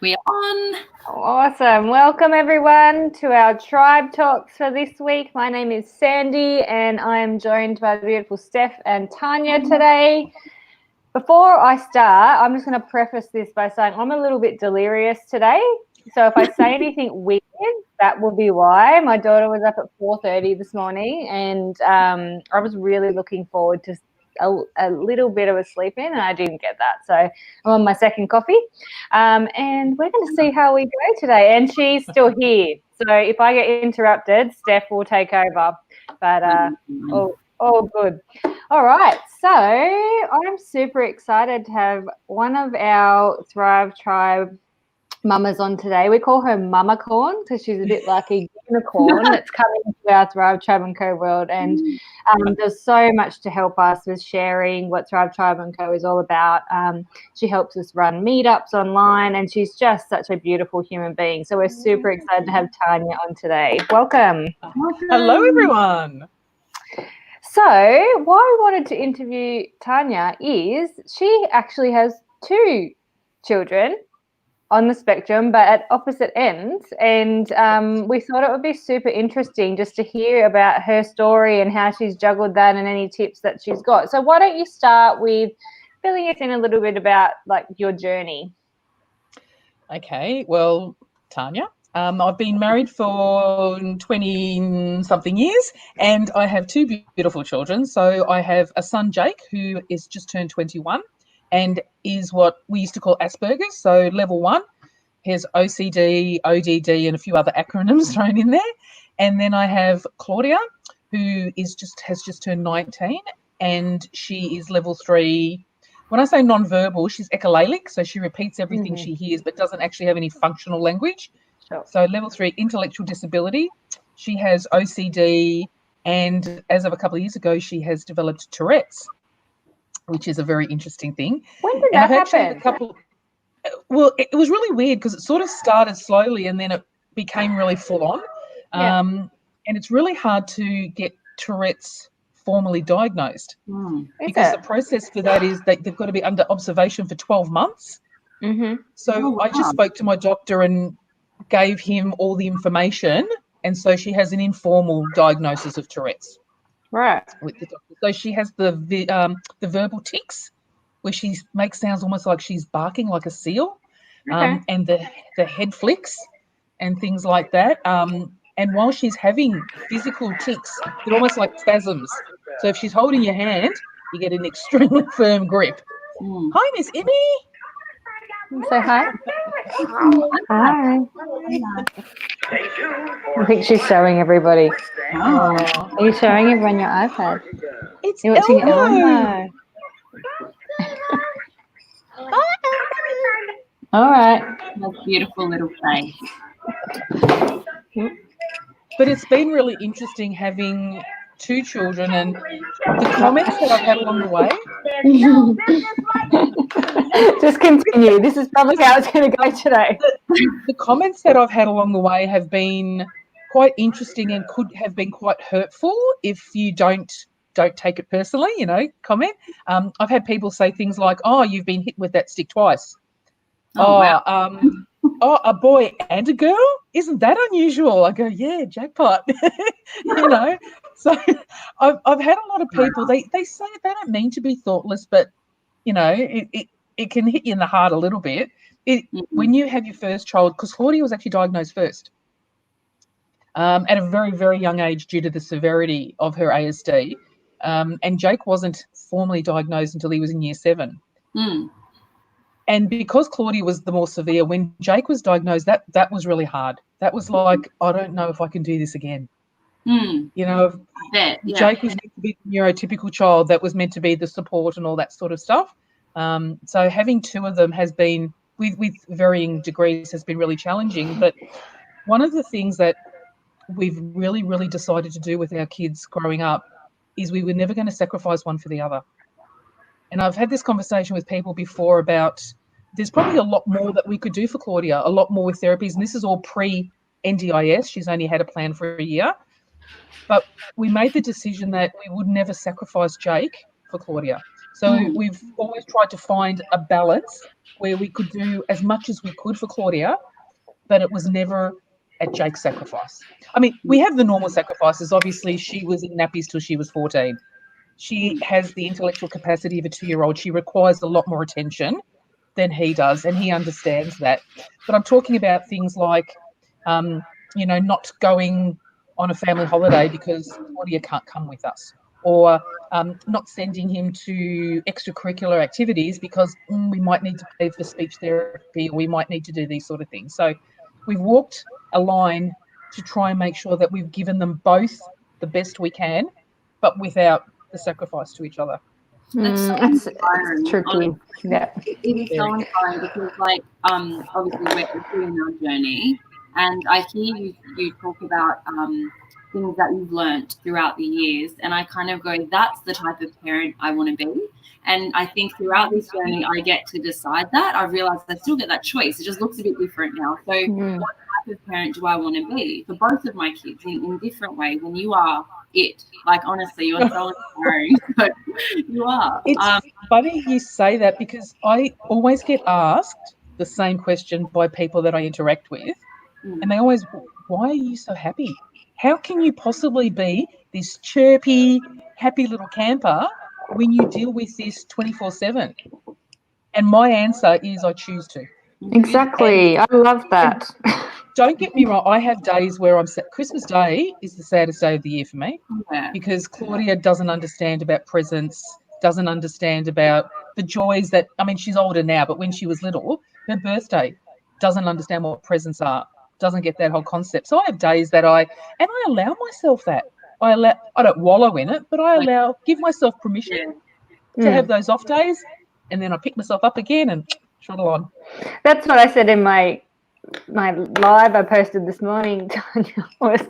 We are on. Awesome. Welcome, everyone, to our Tribe Talks for this week. My name is Sandy, and I am joined by the beautiful Steph and Tania today. Before I start, I'm just going to preface this by saying I'm a little bit delirious today. So if I say anything weird, that will be why. My daughter was up at 4:30 this morning, and I was really looking forward to a little bit of a sleep in, and I didn't get that. So I'm on my second coffee, and we're going to see how we go today. And she's still here. So if I get interrupted, Steph will take over. But all good. All right. So I'm super excited to have one of our Thrive Tribe mamas on today. We call her Mama Corn because she's a bit like a unicorn that's coming into our Thrive Tribe & Co world, and does so much to help us with sharing what Thrive Tribe & Co is all about. She helps us run meetups online, and she's just such a beautiful human being. So we're super excited to have Tania on today. Welcome. Hello, everyone. So why we wanted to interview Tania is she actually has two children on the spectrum, but at opposite ends. And we thought it would be super interesting just to hear about her story and how she's juggled that and any tips that she's got. So why don't you start with filling us in a little bit about like your journey? Okay, well, Tania, I've been married for 20-something years, and I have two beautiful children. So I have a son, Jake, who is just turned 21 and is what we used to call Asperger's, so level 1. He has OCD, ODD, and a few other acronyms thrown in there. And then I have Claudia, who has just turned 19, and she is level 3. When I say non-verbal, she's echolalic, so she repeats everything she hears but doesn't actually have any functional language. Sure. So level 3, intellectual disability. She has OCD, and as of a couple of years ago, she has developed Tourette's, which is a very interesting thing. When did that happen? Well, it was really weird because it sort of started slowly and then it became really full on. Yeah. And it's really hard to get Tourette's formally diagnosed because the process for that is that they've got to be under observation for 12 months. So I just spoke to my doctor and gave him all the information, and so she has an informal diagnosis of Tourette's. Right. With the doctor. So she has the verbal tics, where she makes sounds almost like she's barking like a seal, and the head flicks and things like that. And while she's having physical tics, they're almost like spasms. So if she's holding your hand, you get an extremely firm grip. Hi, Miss Emmy. Say hi. Hi. I think she's showing everybody. Are you showing everyone your iPad? It's You're watching Elmo. All right. That's a beautiful little face. But it's been really interesting having two children, and the comments that I've had along the way. Just continue. This is probably how it's going to go today. The comments that I've had along the way have been quite interesting and could have been quite hurtful if you don't take it personally, comment. I've had people say things like, "Oh, you've been hit with that stick twice." Wow. Oh, a boy and a girl? Isn't that unusual? I go, yeah, jackpot. So I've had a lot of people, they say they don't mean to be thoughtless, but, it can hit you in the heart a little bit. When you have your first child, because Claudia was actually diagnosed first at a very, very young age due to the severity of her ASD, and Jake wasn't formally diagnosed until he was in year 7. And because Claudia was the more severe, when Jake was diagnosed, that was really hard. That was like, I don't know if I can do this again. Jake was meant to be the neurotypical child that was meant to be the support and all that sort of stuff. So having two of them has been, with varying degrees, has been really challenging. But one of the things that we've really, really decided to do with our kids growing up is we were never going to sacrifice one for the other. And I've had this conversation with people before about there's probably a lot more that we could do for Claudia, a lot more with therapies. And this is all pre-NDIS. She's only had a plan for a year. But we made the decision that we would never sacrifice Jake for Claudia. So we've always tried to find a balance where we could do as much as we could for Claudia, but it was never at Jake's sacrifice. I mean, we have the normal sacrifices. Obviously, she was in nappies till she was 14. She has the intellectual capacity of a 2-year-old. She requires a lot more attention than he does, and he understands that. But I'm talking about things like, not going on a family holiday because Claudia can't come with us, or not sending him to extracurricular activities because we might need to pay for speech therapy, or we might need to do these sort of things. So we've walked a line to try and make sure that we've given them both the best we can, but without the sacrifice to each other. That's so It's inspiring. tricky. Honestly. Yeah. It is so inspiring because, like, obviously we're doing our journey, and I hear you talk about things that you've learnt throughout the years, and I kind of go, that's the type of parent I want to be. And I think throughout this journey, I get to decide that. I realised I still get that choice. It just looks a bit different now. So what type of parent do I want to be for both of my kids in different ways? And you are it. Like, honestly, you're so inspiring. You are. It's funny you say that, because I always get asked the same question by people that I interact with, and they always, why are you so happy? How can you possibly be this chirpy, happy little camper when you deal with this 24/7? And my answer is, I choose to. Exactly. I love that. Don't get me wrong, I have days where I'm sad. Christmas Day is the saddest day of the year for me, because Claudia doesn't understand about presents, doesn't understand about the joys that, I mean, she's older now, but when she was little, her birthday, doesn't understand what presents are, doesn't get that whole concept. So I have days that I allow myself that. I don't wallow in it, but I give myself permission to have those off days, and then I pick myself up again and trundle on. That's what I said in my live I posted this morning, Tanya, was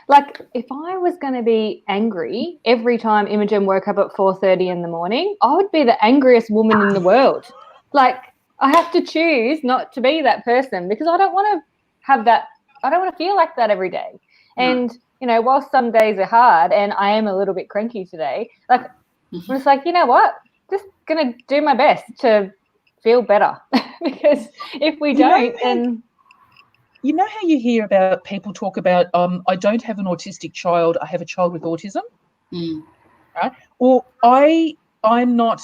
like, if I was going to be angry every time Imogen woke up at 4:30 in the morning, I would be the angriest woman in the world. Like, I have to choose not to be that person, because I don't want to have that. I don't want to feel like that every day. And, while some days are hard and I am a little bit cranky today, like, I'm just like, you know what? Just going to do my best to feel better, because if we don't, then... You know how you hear about people talk about, I don't have an autistic child, I have a child with autism, right? Or I'm not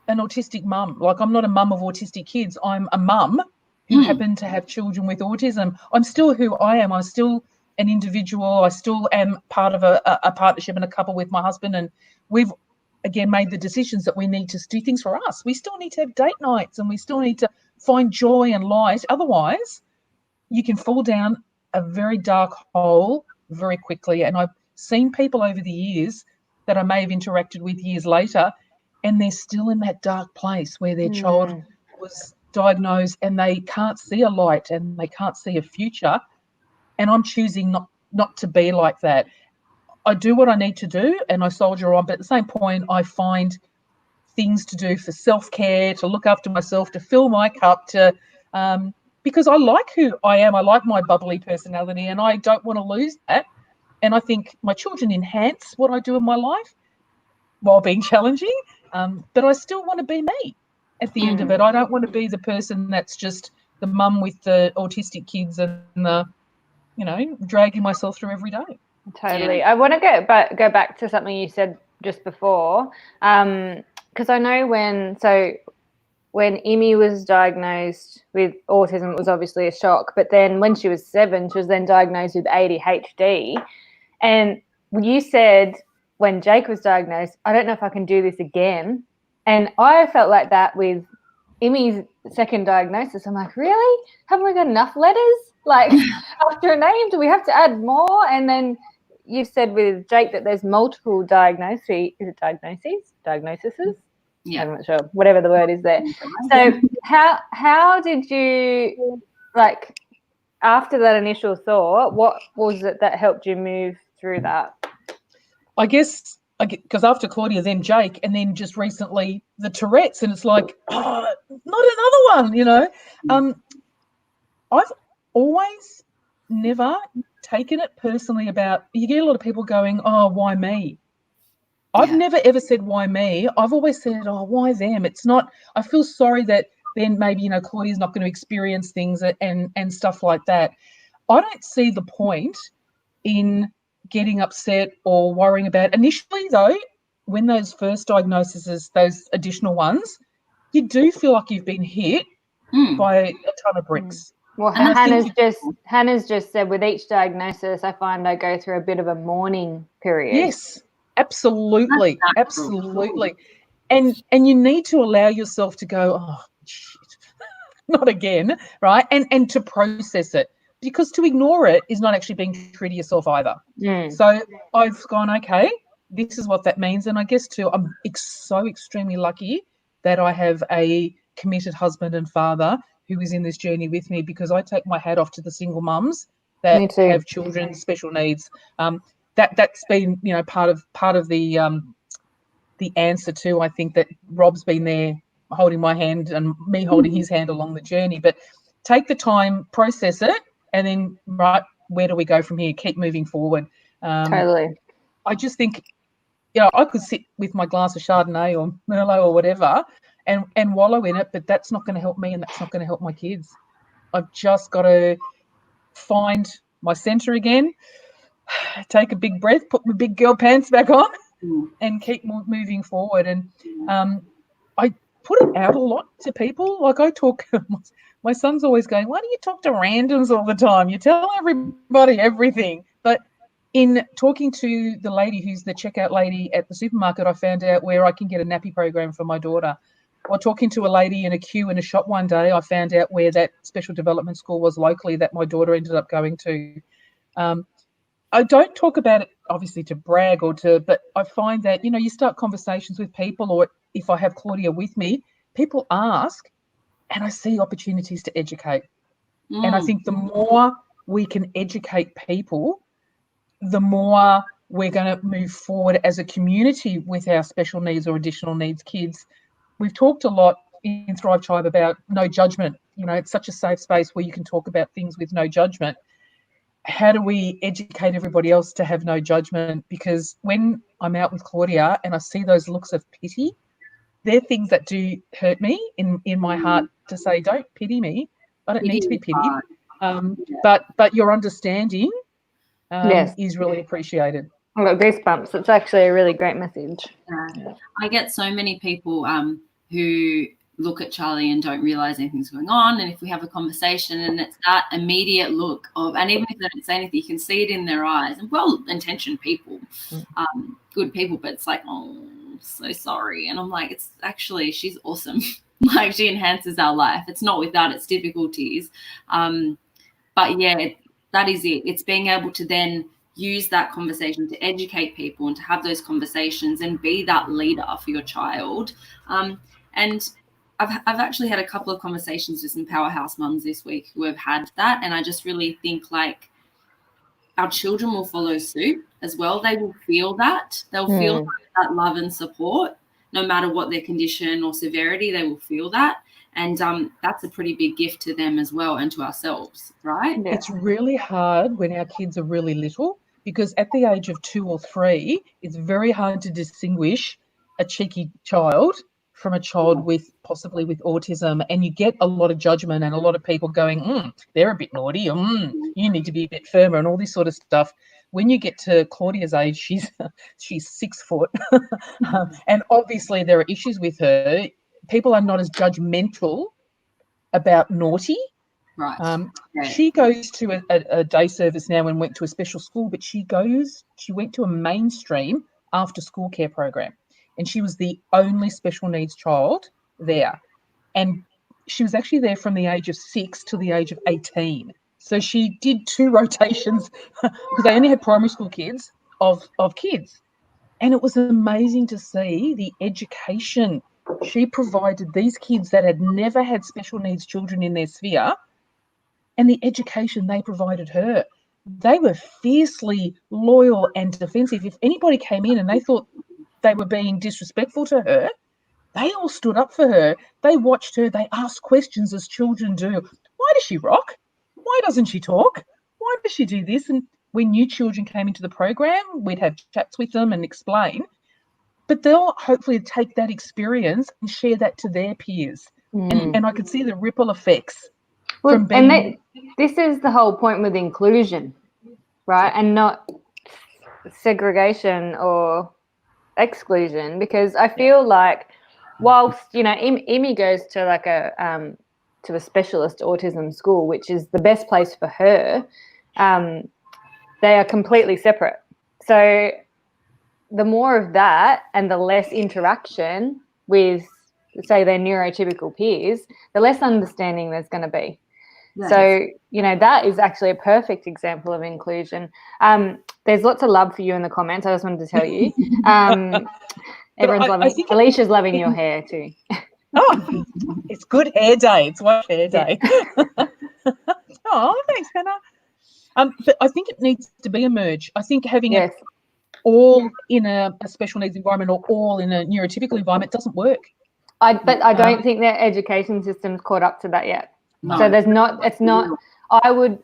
an autistic mum. Like, I'm not a mum of autistic kids. I'm a mum who happened to have children with autism. I'm still who I am. I'm still an individual. I still am part of a partnership and a couple with my husband, and we've again made the decisions that we need to do things for us. We still need to have date nights, and we still need to find joy and light. Otherwise, you can fall down a very dark hole very quickly. And I've seen people over the years that I may have interacted with years later, and they're still in that dark place where their child was diagnosed and they can't see a light and they can't see a future. And I'm choosing not to be like that. I do what I need to do and I soldier on, but at the same point, I find things to do for self-care, to look after myself, to fill my cup, because I like who I am. I like my bubbly personality, and I don't want to lose that. And I think my children enhance what I do in my life while being challenging, but I still want to be me at the end of it. I don't want to be the person that's just the mum with the autistic kids and dragging myself through every day. Totally. I want to go back to something you said just before, because I know when Imi was diagnosed with autism, it was obviously a shock. But then when she was 7, she was then diagnosed with ADHD. And you said when Jake was diagnosed, I don't know if I can do this again. And I felt like that with Imi's second diagnosis. I'm like, really? Haven't we got enough letters? Like, after a name, do we have to add more? And then you've said with Jake that there's multiple diagnoses. Is it diagnoses? Yeah. I'm not sure. Whatever the word is there. So how did you, like, after that initial thought, what was it that helped you move through that? I guess because after Claudia, then Jake, and then just recently the Tourette's, and it's like, oh, not another one, I've always never taken it personally about, you get a lot of people going, oh, why me? I've never ever said why me. I've always said, oh, why them? It's not. I feel sorry that then maybe, you know, Claudia's not going to experience things and stuff like that. I don't see the point in getting upset or worrying about. Initially, though, when those first diagnoses, those additional ones, you do feel like you've been hit by a ton of bricks. Well, Hannah's just said with each diagnosis, I find I go through a bit of a mourning period. Yes, absolutely, absolutely. And you need to allow yourself to go, oh, shit, not again, right? And to process it, because to ignore it is not actually being true to yourself either. So I've gone, okay, this is what that means. And I guess too, I'm so extremely lucky that I have a committed husband and father who is in this journey with me, because I take my hat off to the single mums that have children with special needs. That's been, you know, part of the answer too. I think that Rob's been there holding my hand and me holding his hand along the journey. But take the time, process it, and then, right, where do we go from here? Keep moving forward. Totally. I just think, you know, I could sit with my glass of Chardonnay or Merlot or whatever and wallow in it, but that's not going to help me and that's not going to help my kids. I've just got to find my centre again, take a big breath, put my big girl pants back on, and keep moving forward. And I put it out a lot to people. Like, I talk, my son's always going, why do you talk to randoms all the time? You tell everybody everything. But in talking to the lady who's the checkout lady at the supermarket, I found out where I can get a nappy program for my daughter. Or talking to a lady in a queue in a shop one day, I found out where that special development school was locally that my daughter ended up going to. I don't talk about it, obviously, to brag but I find that, you know, you start conversations with people, or if I have Claudia with me, people ask, and I see opportunities to educate. And I think the more we can educate people, the more we're going to move forward as a community with our special needs or additional needs kids. We've talked a lot in Thrive Tribe about no judgment. You know, it's such a safe space where you can talk about things with no judgment. How do we educate everybody else to have no judgment? Because when I'm out with Claudia and I see those looks of pity, they're things that do hurt me in my heart, to say, don't pity me. I don't need to be pitied. But your understanding is really appreciated. I've got goosebumps. It's actually a really great message. I get so many people who look at Charlie and don't realize anything's going on. And if we have a conversation and it's that immediate look of, and even if they don't say anything, you can see it in their eyes, and well-intentioned people, good people, but it's like, oh, so sorry. And I'm like, it's actually, she's awesome. Like, she enhances our life. It's not without its difficulties. But yeah, that is it. It's being able to then use that conversation to educate people and to have those conversations and be that leader for your child. And I've actually had a couple of conversations with some powerhouse mums this week who have had that. And I just really think, like, our children will follow suit as well. They will feel that. They'll feel that love and support, no matter what their condition or severity, they will feel that. And that's a pretty big gift to them as well, and to ourselves, right? Yeah. It's really hard when our kids are really little, because at the age of 2 or 3, it's very hard to distinguish a cheeky child from a child with possibly with autism. And you get a lot of judgment and a lot of people going, they're a bit naughty, you need to be a bit firmer, and all this sort of stuff. When you get to Claudia's age, she's 6 foot. And obviously there are issues with her. People are not as judgmental about naughty. Right. She goes to a day service now and went to a special school, but she went to a mainstream after school care program, and she was the only special needs child there. And she was actually there from the age of 6 to the age of 18. So she did 2 rotations because they only had primary school kids of kids. And it was amazing to see the education she provided these kids that had never had special needs children in their sphere, and the education they provided her. They were fiercely loyal and defensive. If anybody came in and they thought they were being disrespectful to her, they all stood up for her. They watched her. They asked questions as children do. Why does she rock? Why doesn't she talk? Why does she do this? And when new children came into the program, we'd have chats with them and explain. but they'll hopefully take that experience and share that to their peers. Mm. And I could see the ripple effects Well, from being. this is the whole point with inclusion, right? And not segregation or exclusion, because I feel like whilst, you know, Imi goes to like a specialist autism school, which is the best place for her, they are completely separate. So the more of that and the less interaction with, say, their neurotypical peers, the less understanding there's going to be. Yes. So, you know, that is actually a perfect example of inclusion. There's lots of love for you in the comments. I just wanted to tell you. Everyone's loving. Alicia's loving your hair too. Oh, it's good hair day. It's Wash Hair Day. Oh, thanks, Hannah. But I think it needs to be a merge. I think having it all in a special needs environment or all in a neurotypical environment doesn't work. But I don't think their education system's caught up to that yet. No. So there's not. It's not. I would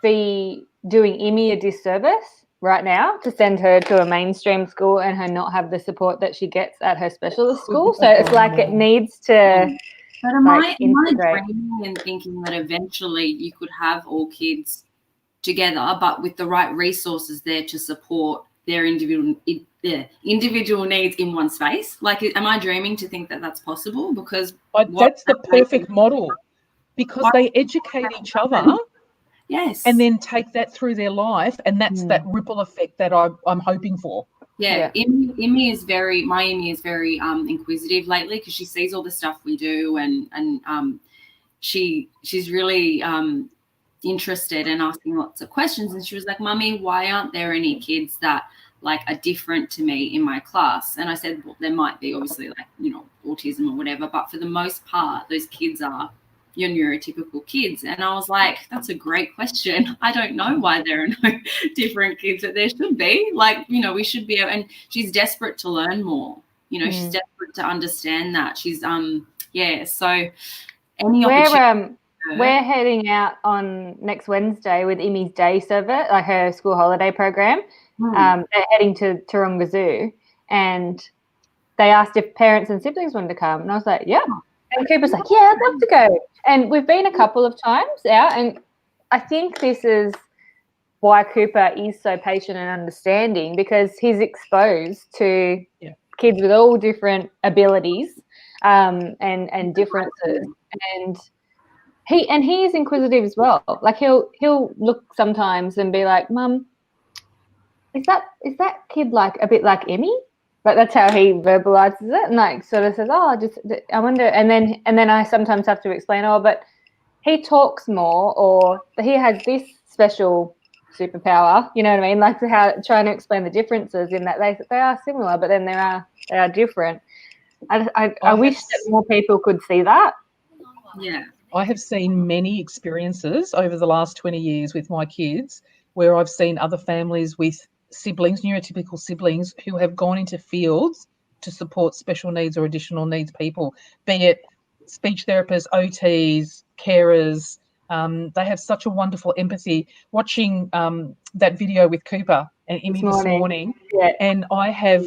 be doing Imi a disservice right now to send her to a mainstream school and her not have the support that she gets at her specialist school. So it's like it needs to. But am I dreaming and thinking that eventually you could have all kids together, but with the right resources there to support their individual needs in one space? Like, am I dreaming to think that that's possible? Because that's the perfect model, because they educate each other. Yes. And then take that through their life, and that's that ripple effect that I'm hoping for. Yeah. Imi is very inquisitive lately, because she sees all the stuff we do, and she's really interested in asking lots of questions. And she was like, "Mummy, why aren't there any kids that like are different to me in my class?" And I said, well, there might be, obviously, like, you know, autism or whatever, but for the most part, those kids are your neurotypical kids. And I was like, that's a great question. I don't know why there are no different kids, but there should be. Like, you know, we should be. And she's desperate to learn more. You know, she's desperate to understand that. She's so any opportunity. We're heading out on next Wednesday with Imi's day service, like her school holiday program. They're heading to Taronga Zoo, and they asked if parents and siblings wanted to come, and I was like, yeah. And Cooper's like, yeah, I'd love to go. And we've been a couple of times out, and I think this is why Cooper is so patient and understanding, because he's exposed to kids with all different abilities and differences. And he is inquisitive as well. Like he'll look sometimes and be like, Mum, is that kid like a bit like Emmy? Like that's how he verbalizes it, and like sort of says, "Oh, I wonder." And then I sometimes have to explain, "Oh, but he talks more, or he has this special superpower." You know what I mean? Like trying to explain the differences in that they are similar, but then they are different. I wish that more people could see that. Yeah, I have seen many experiences over the last 20 years with my kids where I've seen other families with siblings, neurotypical siblings, who have gone into fields to support special needs or additional needs people, be it speech therapists, OTs, carers. They have such a wonderful empathy. Watching that video with Cooper and Imi this morning, and I have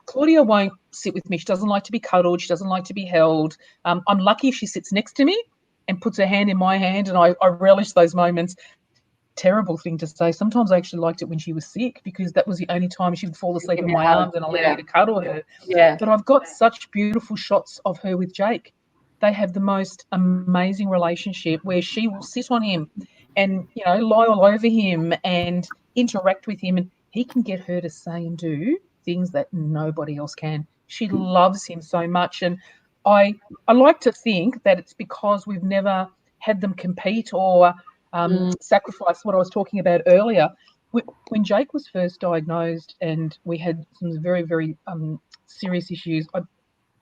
Claudia won't sit with me. She doesn't like to be cuddled. She doesn't like to be held. I'm lucky if she sits next to me and puts her hand in my hand, and I relish those moments. Terrible thing to say. Sometimes I actually liked it when she was sick, because that was the only time she would fall asleep in my arms and allow me to cuddle her. Yeah. But I've got such beautiful shots of her with Jake. They have the most amazing relationship where she will sit on him and, you know, lie all over him and interact with him, and he can get her to say and do things that nobody else can. She loves him so much, and I like to think that it's because we've never had them compete or sacrifice what I was talking about earlier. When Jake was first diagnosed and we had some very, very serious issues, I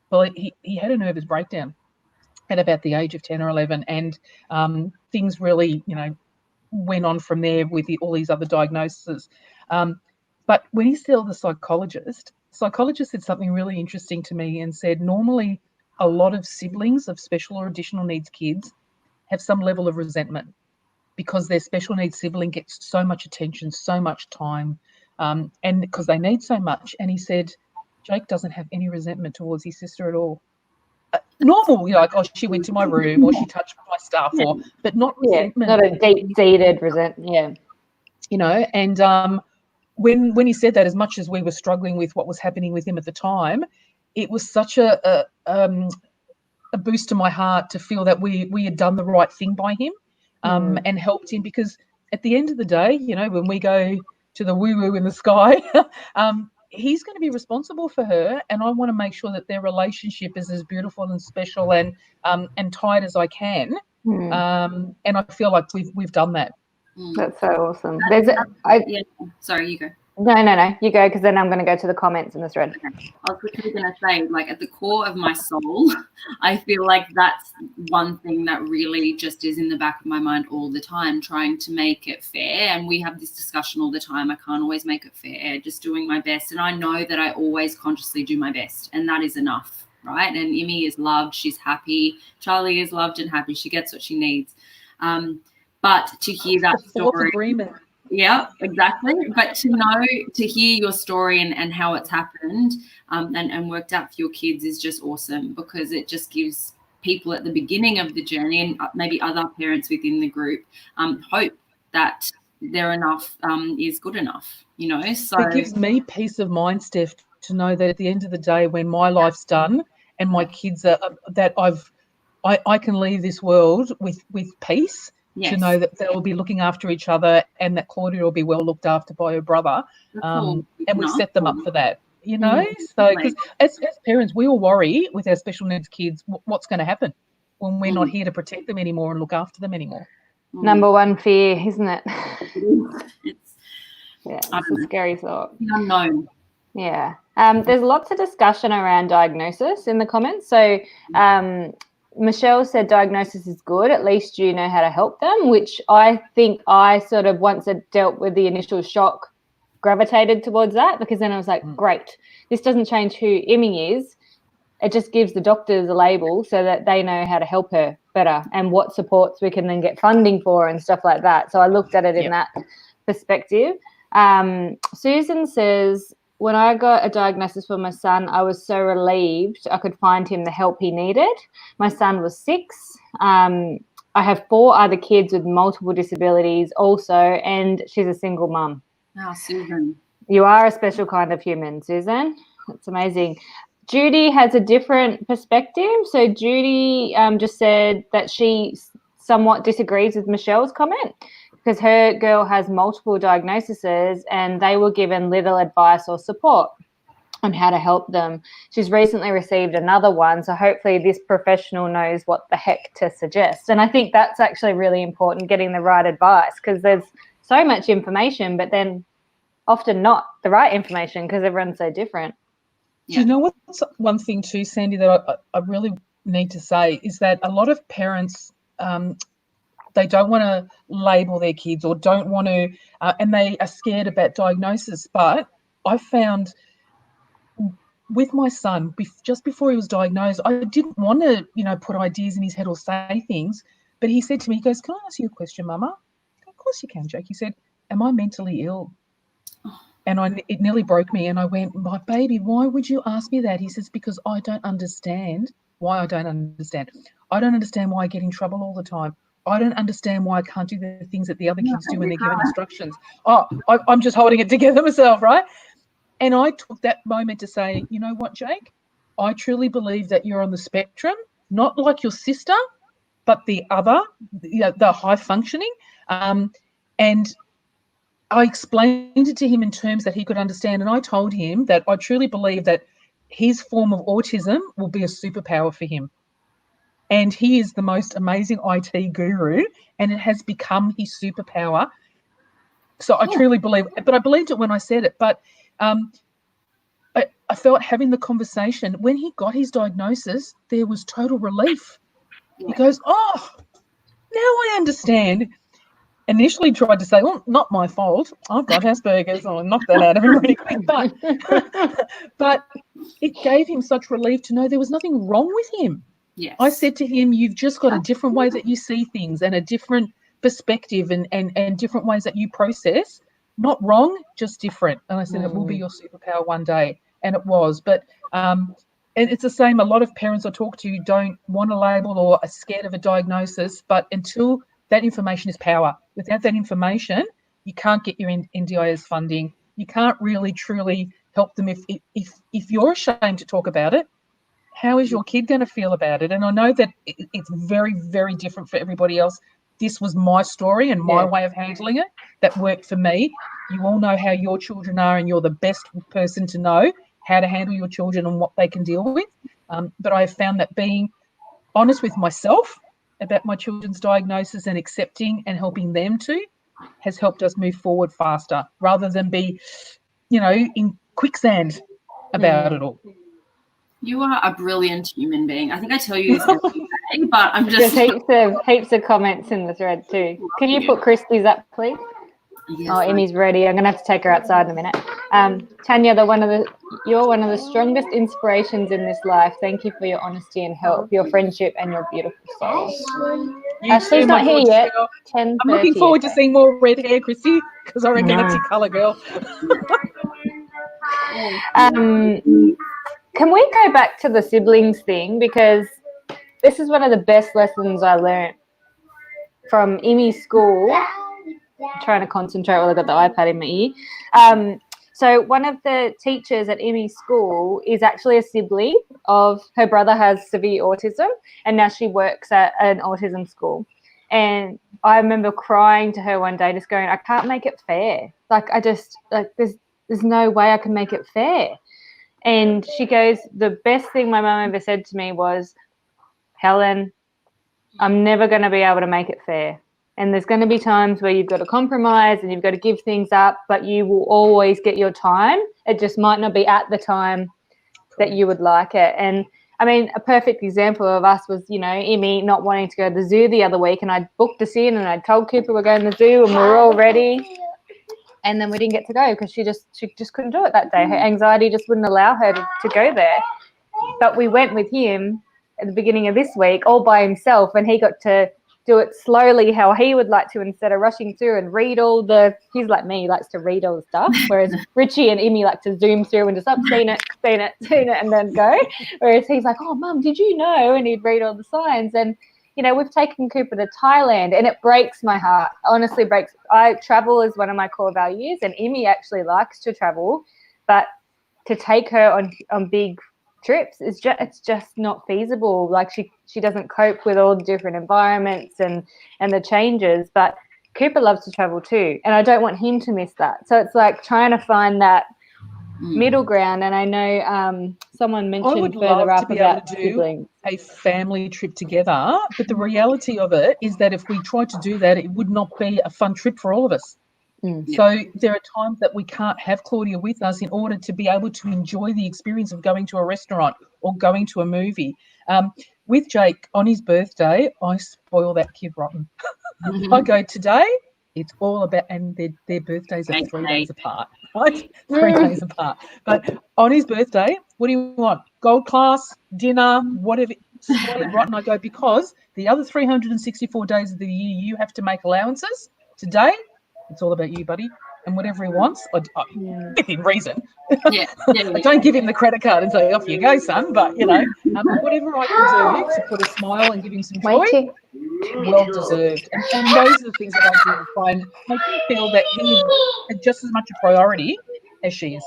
believe he had a nervous breakdown at about the age of 10 or 11, and things really, you know, went on from there with all these other diagnoses. But when he saw the psychologist said something really interesting to me and said, normally a lot of siblings of special or additional needs kids have some level of resentment because their special needs sibling gets so much attention, so much time, and because they need so much. And he said, Jake doesn't have any resentment towards his sister at all. Normal, like, oh, she went to my room or she touched my stuff, but not resentment. Not a deep-seated resentment. And when he said that, as much as we were struggling with what was happening with him at the time, it was such a boost to my heart to feel that we had done the right thing by him, and helped him, because at the end of the day, when we go to the woo-woo in the sky, he's going to be responsible for her, and I want to make sure that their relationship is as beautiful and special and tight as I can. And I feel like we've done that. That's so awesome. Sorry, you go. No, you go, because then I'm going to go to the comments in the thread. Okay. I was quickly going to say, like, at the core of my soul, I feel like that's one thing that really just is in the back of my mind all the time, trying to make it fair. And we have this discussion all the time. I can't always make it fair, just doing my best. And I know that I always consciously do my best, and that is enough, right? And Imi is loved. She's happy. Charlie is loved and happy. She gets what she needs. But to hear that story, agreement. Yeah, exactly. But to hear your story and how it's happened, and worked out for your kids is just awesome, because it just gives people at the beginning of the journey, and maybe other parents within the group, hope that their enough is good enough. So it gives me peace of mind, Steph, to know that at the end of the day, when my life's done and my kids are that I can leave this world with peace. Yes. To know that they'll be looking after each other, and that Claudia will be well looked after by her brother, and we set them up for that, So, because as parents, we all worry with our special needs kids what's going to happen when we're not here to protect them anymore and look after them anymore. Number one fear, isn't it? It's a scary thought. The unknown. Yeah. There's lots of discussion around diagnosis in the comments. So, Michelle said diagnosis is good. At least you know how to help them, which I think I sort of, once I dealt with the initial shock, gravitated towards that, because then I was like, great, this doesn't change who Imi is. It just gives the doctors a label so that they know how to help her better and what supports we can then get funding for and stuff like that. So I looked at it in that perspective. Susan says, when I got a diagnosis for my son, I was so relieved I could find him the help he needed. My son was 6. I have 4 other kids with multiple disabilities also, and she's a single mum. Oh, Susan. You are a special kind of human, Susan. That's amazing. Judy has a different perspective. So Judy just said that she somewhat disagrees with Michelle's comment, because her girl has multiple diagnoses and they were given little advice or support on how to help them. She's recently received another one, so hopefully this professional knows what the heck to suggest. And I think that's actually really important, getting the right advice, because there's so much information, but then often not the right information because everyone's so different. Do you know what's one thing too, Sandy, that I really need to say is that a lot of parents, they don't want to label their kids or don't want to, and they are scared about diagnosis. But I found with my son, just before he was diagnosed, I didn't want to, put ideas in his head or say things. But he said to me, he goes, "Can I ask you a question, Mama?" Of course you can, Jake. He said, "Am I mentally ill?" And it nearly broke me. And I went, "My baby, why would you ask me that?" He says, "Because I don't understand why I don't understand. I don't understand why I get in trouble all the time. I don't understand why I can't do the things that the other kids do when they're given instructions. Oh, I'm just holding it together myself, right?" And I took that moment to say, you know what, Jake? I truly believe that you're on the spectrum, not like your sister, but the other, the high functioning. And I explained it to him in terms that he could understand. And I told him that I truly believe that his form of autism will be a superpower for him. And he is the most amazing IT guru, and it has become his superpower. So I truly believe, but I believed it when I said it. But I felt having the conversation, when he got his diagnosis, there was total relief. He goes, "Oh, now I understand." Initially tried to say, "Well, not my fault. I've got Asperger's." I'll knock that out of him really quick. But it gave him such relief to know there was nothing wrong with him. Yes. I said to him, "You've just got a different way that you see things and a different perspective and different ways that you process. Not wrong, just different." And I said, "It will be your superpower one day." and it was. But and it's the same. A lot of parents I talk to don't want a label or are scared of a diagnosis, but until that information is power. Without that information, you can't get your NDIS funding. You can't really truly help them. If you're ashamed to talk about it, how is your kid going to feel about it? And I know that it's very, very different for everybody else. This was my story and my way of handling it that worked for me. You all know how your children are, and you're the best person to know how to handle your children and what they can deal with. But I have found that being honest with myself about my children's diagnosis and accepting and helping them to has helped us move forward faster rather than be, in quicksand about it all. You are a brilliant human being. I think I tell you this every day, but I'm just... There's heaps of comments in the thread too. Can you put Christy's up, please? Yes, oh, Emmy's ready. I'm going to have to take her outside in a minute. Tanya, you're one of the strongest inspirations in this life. Thank you for your honesty and help, your friendship, and your beautiful soul. Ashley's not here yet. I'm looking forward to seeing more red hair, Christy, because I reckon that's your colour, girl. Can we go back to the siblings thing? Because this is one of the best lessons I learned from Emmy's school. I'm trying to concentrate while I've got the iPad in my ear. So one of the teachers at Emmy's school is actually a sibling of her brother has severe autism, and now she works at an autism school. And I remember crying to her one day, just going, I can't make it fair. There's no way I can make it fair. And she goes, the best thing my mum ever said to me was, Helen, I'm never going to be able to make it fair. And there's going to be times where you've got to compromise and you've got to give things up, but you will always get your time. It just might not be at the time that you would like it. And I mean, a perfect example of us was, Emmy not wanting to go to the zoo the other week, and I booked us in and I told Cooper we're going to the zoo and we were all ready. And then we didn't get to go because she just couldn't do it that day. Her anxiety just wouldn't allow her to go there. But we went with him at the beginning of this week all by himself, and he got to do it slowly how he would like to instead of rushing through and read he's like me, he likes to read all the stuff, whereas Richie and Emmy like to zoom through and just seen it, and then go. Whereas he's like, oh, Mum, did you know? And he'd read all the signs. And we've taken Cooper to Thailand, and it breaks my heart. Honestly, travel is one of my core values, and Emmy actually likes to travel, but to take her on big trips it's just not feasible. Like she doesn't cope with all the different environments and the changes. But Cooper loves to travel too, and I don't want him to miss that. So it's like trying to find that middle ground. And I know someone mentioned further up about siblings. A family trip together, but the reality of it is that if we tried to do that, it would not be a fun trip for all of us. So there are times that we can't have Claudia with us in order to be able to enjoy the experience of going to a restaurant or going to a movie. With Jake, on his birthday, I spoil that kid rotten. I go, today, it's all about, and their birthdays are 3 days apart, right? 3 days apart. But on his birthday, what do you want? Gold class, dinner, whatever. Spoil it rotten. I go, because the other 364 days of the year, you have to make allowances. Today, it's all about you, buddy. And whatever he wants, within reason. I don't give him the credit card and say, off you go, son. But, whatever I can do to put a smile and give him some joy, well deserved. And those are the things that I do find make me feel that he is just as much a priority as she is.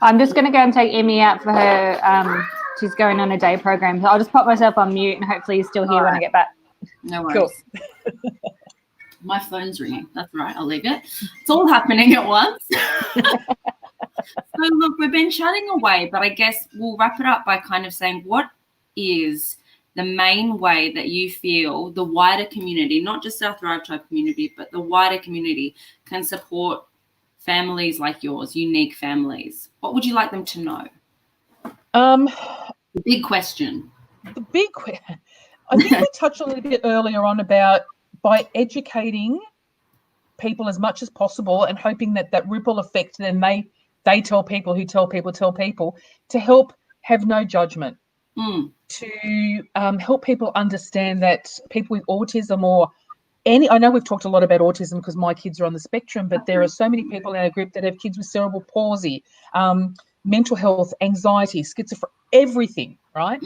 I'm just going to go and take Emmy out for her. She's going on a day program. So I'll just pop myself on mute, and hopefully you're still here when I get back. No worries. Cool. My phone's ringing. That's right. I'll leave it. It's all happening at once. So, look, we've been chatting away, but I guess we'll wrap it up by kind of saying, what is the main way that you feel the wider community, not just our Thrive Tribe community, but the wider community can support families like yours, unique families? What would you like them to know? The big question. I think we touched a little bit earlier on about by educating people as much as possible and hoping that ripple effect, then they tell people who tell people to help have no judgment, to help people understand that people with autism or I know we've talked a lot about autism because my kids are on the spectrum, but there are so many people in our group that have kids with cerebral palsy, mental health, anxiety, schizophrenia, everything, right?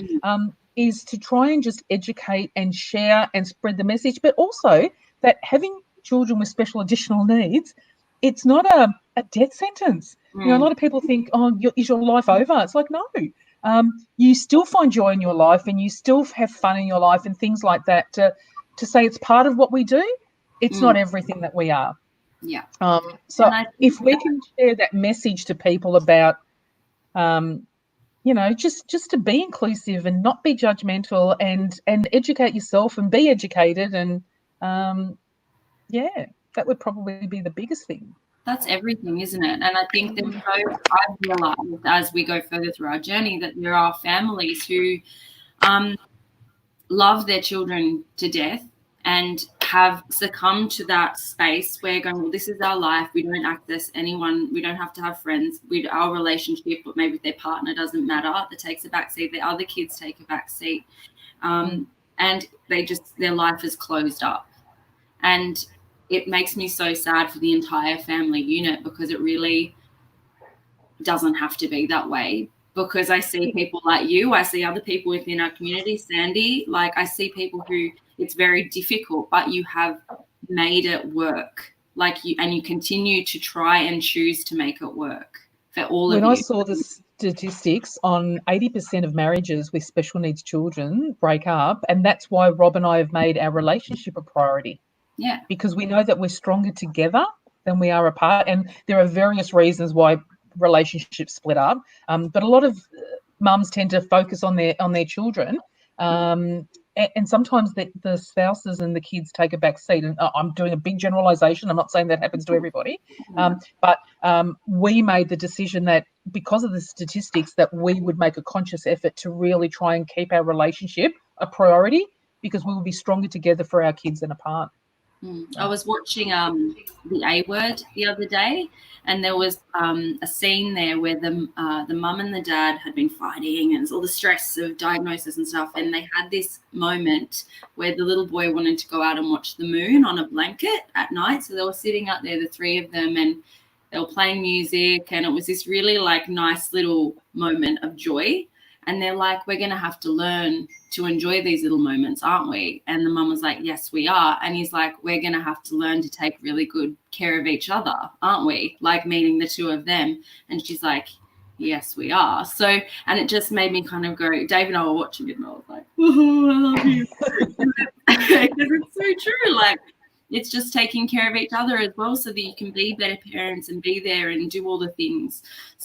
Is to try and just educate and share and spread the message, but also that having children with special additional needs, it's not a death sentence. You know, a lot of people think, oh, is your life over? It's like, no. You still find joy in your life and you still have fun in your life and things like that. To say it's part of what we do, it's not everything that we are. Yeah. So if we can share that message to people about, you know, just to be inclusive and not be judgmental and educate yourself and be educated, and yeah, that would probably be the biggest thing. That's everything, isn't it? And I think that I've realised as we go further through our journey that there are families who love their children to death and have succumbed to that space where going, well, this is our life. We don't access anyone. We don't have to have friends. Our relationship, but maybe their partner doesn't matter. That takes a back seat. The other kids take a back seat. And their life is closed up. And it makes me so sad for the entire family unit, because it really doesn't have to be that way. Because I see people like you, I see other people within our community, Sandy, like I see people who it's very difficult, but you have made it work. And you continue to try and choose to make it work for all of you. When I saw the statistics on 80% of marriages with special needs children break up, and that's why Rob and I have made our relationship a priority. Yeah. Because we know that we're stronger together than we are apart. And there are various reasons why relationships split up. But a lot of mums tend to focus on their children. And sometimes the spouses and the kids take a back seat. And I'm doing a big generalization. I'm not saying that happens to everybody. But we made the decision that because of the statistics that we would make a conscious effort to really try and keep our relationship a priority, because we will be stronger together for our kids than apart. I was watching The A Word the other day, and there was a scene there where the mum and the dad had been fighting, and all the stress of diagnosis and stuff, and they had this moment where the little boy wanted to go out and watch the moon on a blanket at night. So they were sitting out there, the three of them, and they were playing music, and it was this really like nice little moment of joy. And they're like, we're going to have to learn to enjoy these little moments, aren't we? And the mum was like, yes, we are. And he's like, we're going to have to learn to take really good care of each other, aren't we? Like, meaning the two of them. And she's like, yes, we are. So, and it just made me kind of go, Dave and I were watching it, and I was like, oh, I love you. Because it's so true. Like, it's just taking care of each other as well, so that you can be better parents and be there and do all the things.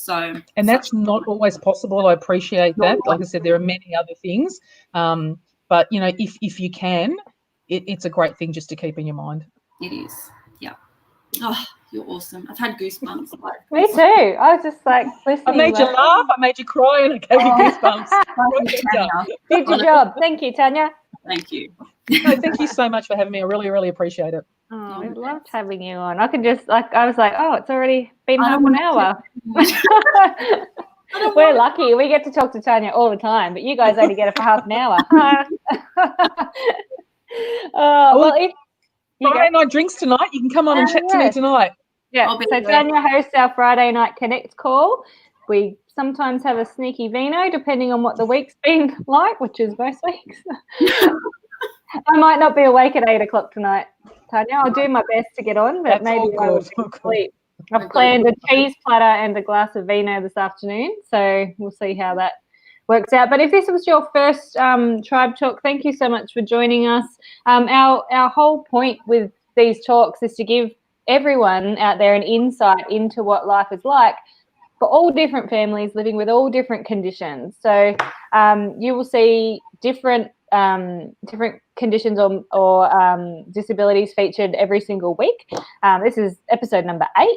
And that's not always possible. I appreciate that. Like I said, there are many other things. But, you know, if you can, it's a great thing just to keep in your mind. It is. Yeah. Oh, you're awesome. I've had goosebumps. Me too. I was just like listening. I made you laugh. I made you cry, and I gave you goosebumps. Did your job. Thank you, Tania. Thank you. No, thank you so much for having me. I really, really appreciate it. Oh, I loved having you on. I could just I was like, oh, it's already been half an hour. We're lucky. We get to talk to Tania all the time, but you guys only get it for half an hour. Well, if Friday night drinks tonight, you can come on and chat to me tonight. Yeah, so Tania hosts our Friday night Connect call. We sometimes have a sneaky vino, depending on what the week's been like, which is most weeks. I might not be awake at 8 o'clock tonight, Tania. I'll do my best to get on, but maybe I will sleep. I've planned a cheese platter and a glass of vino this afternoon, so we'll see how that works out. But if this was your first Tribe Talk, thank you so much for joining us. Our whole point with these talks is to give everyone out there an insight into what life is like for all different families living with all different conditions. So you will see different conditions or disabilities featured every single week. This is episode number 8.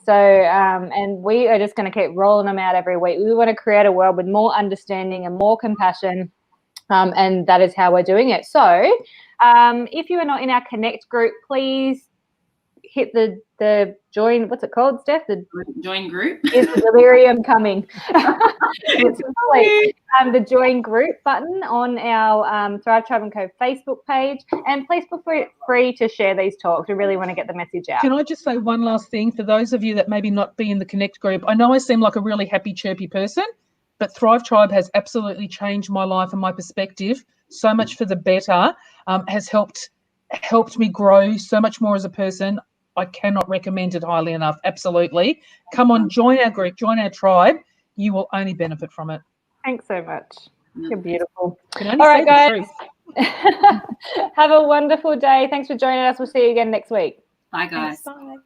So, and we are just going to keep rolling them out every week. We want to create a world with more understanding and more compassion, and that is how we're doing it. So if you are not in our Connect group, please hit the join. What's it called, Steph? The join group. Is the delirium coming? It's complete. The join group button on our Thrive Tribe & Co Facebook page, and please feel free to share these talks. We really want to get the message out. Can I just say one last thing for those of you that maybe not be in the Connect group? I know I seem like a really happy, chirpy person, but Thrive Tribe has absolutely changed my life and my perspective so much for the better. Has helped me grow so much more as a person. I cannot recommend it highly enough. Absolutely. Come on, join our group, join our tribe. You will only benefit from it. Thanks so much. You're beautiful. All right, guys. Have a wonderful day. Thanks for joining us. We'll see you again next week. Bye, guys. Thanks, bye. Sorry.